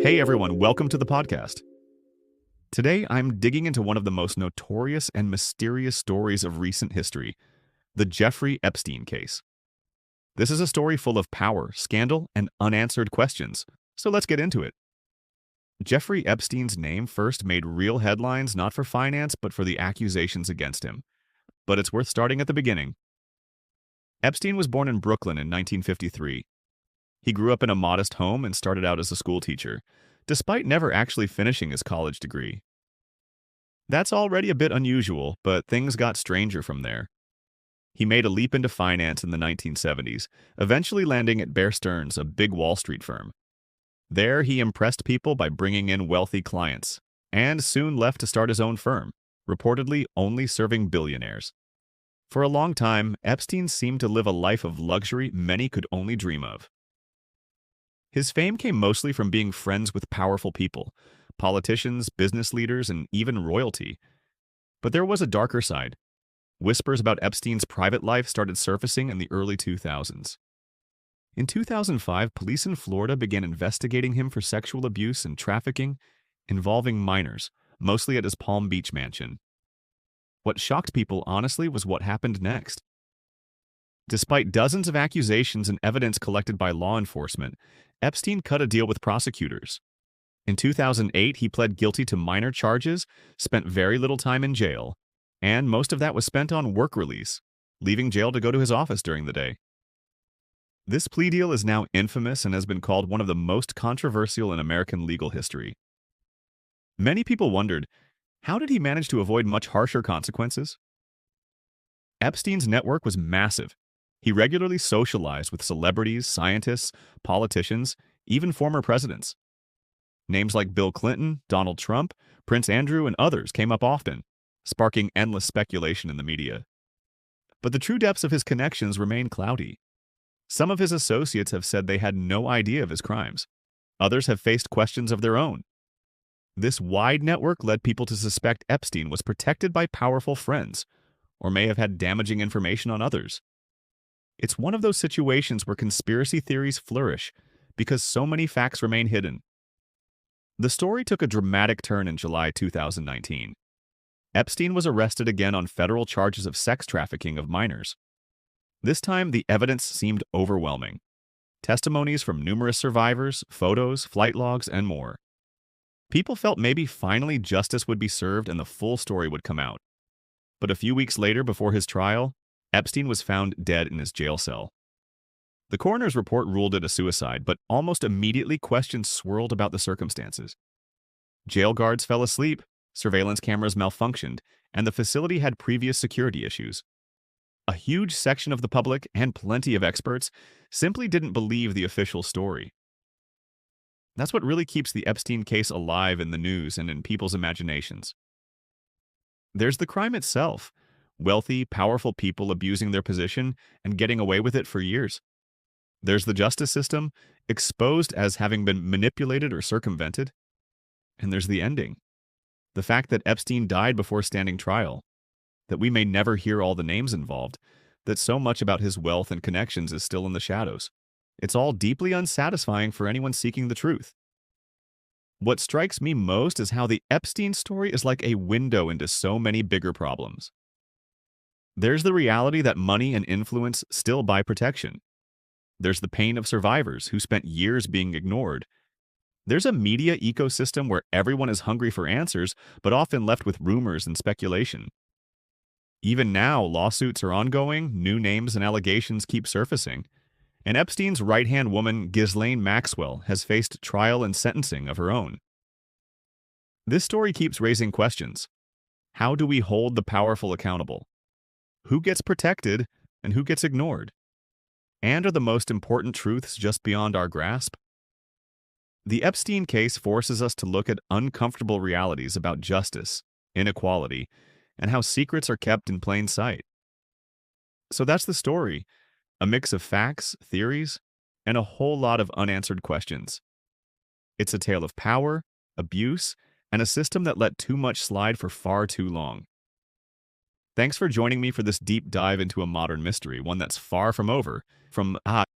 Hey everyone, welcome to the podcast. Today I'm digging into one of the most notorious and mysterious stories of recent history, the Jeffrey Epstein case. This is a story full of power, scandal, and unanswered questions, so let's get into it. Jeffrey Epstein's name first made real headlines not for finance but for the accusations against him. But it's worth starting at the beginning. Epstein was born in Brooklyn in 1953. He grew up in a modest home and started out as a schoolteacher, despite never actually finishing his college degree. That's already a bit unusual, but things got stranger from there. He made a leap into finance in the 1970s, eventually landing at Bear Stearns, a big Wall Street firm. There, he impressed people by bringing in wealthy clients, and soon left to start his own firm, reportedly only serving billionaires. For a long time, Epstein seemed to live a life of luxury many could only dream of. His fame came mostly from being friends with powerful people, politicians, business leaders, and even royalty. But there was a darker side. Whispers about Epstein's private life started surfacing in the early 2000s. In 2005, police in Florida began investigating him for sexual abuse and trafficking involving minors, mostly at his Palm Beach mansion. What shocked people, honestly, was what happened next. Despite dozens of accusations and evidence collected by law enforcement, Epstein cut a deal with prosecutors. In 2008, he pled guilty to minor charges, spent very little time in jail, and most of that was spent on work release, leaving jail to go to his office during the day. This plea deal is now infamous and has been called one of the most controversial in American legal history. Many people wondered, how did he manage to avoid much harsher consequences? Epstein's network was massive. He regularly socialized with celebrities, scientists, politicians, even former presidents. Names like Bill Clinton, Donald Trump, Prince Andrew, and others came up often, sparking endless speculation in the media. But the true depths of his connections remain cloudy. Some of his associates have said they had no idea of his crimes. Others have faced questions of their own. This wide network led people to suspect Epstein was protected by powerful friends, or may have had damaging information on others. It's one of those situations where conspiracy theories flourish because so many facts remain hidden. The story took a dramatic turn in July 2019. Epstein was arrested again on federal charges of sex trafficking of minors. This time, the evidence seemed overwhelming. Testimonies from numerous survivors, photos, flight logs, and more. People felt maybe finally justice would be served and the full story would come out. But a few weeks later, before his trial, Epstein was found dead in his jail cell. The coroner's report ruled it a suicide, but almost immediately questions swirled about the circumstances. Jail guards fell asleep, surveillance cameras malfunctioned, and the facility had previous security issues. A huge section of the public, and plenty of experts, simply didn't believe the official story. That's what really keeps the Epstein case alive in the news and in people's imaginations. There's the crime itself. Wealthy, powerful people abusing their position and getting away with it for years. There's the justice system, exposed as having been manipulated or circumvented. And there's the ending. The fact that Epstein died before standing trial, that we may never hear all the names involved, that so much about his wealth and connections is still in the shadows. It's all deeply unsatisfying for anyone seeking the truth. What strikes me most is how the Epstein story is like a window into so many bigger problems. There's the reality that money and influence still buy protection. There's the pain of survivors who spent years being ignored. There's a media ecosystem where everyone is hungry for answers, but often left with rumors and speculation. Even now, lawsuits are ongoing, new names and allegations keep surfacing. And Epstein's right-hand woman, Ghislaine Maxwell, has faced trial and sentencing of her own. This story keeps raising questions. How do we hold the powerful accountable? Who gets protected and who gets ignored? And are the most important truths just beyond our grasp? The Epstein case forces us to look at uncomfortable realities about justice, inequality, and how secrets are kept in plain sight. So that's the story, a mix of facts, theories, and a whole lot of unanswered questions. It's a tale of power, abuse, and a system that let too much slide for far too long. Thanks for joining me for this deep dive into a modern mystery, one that's far from over. From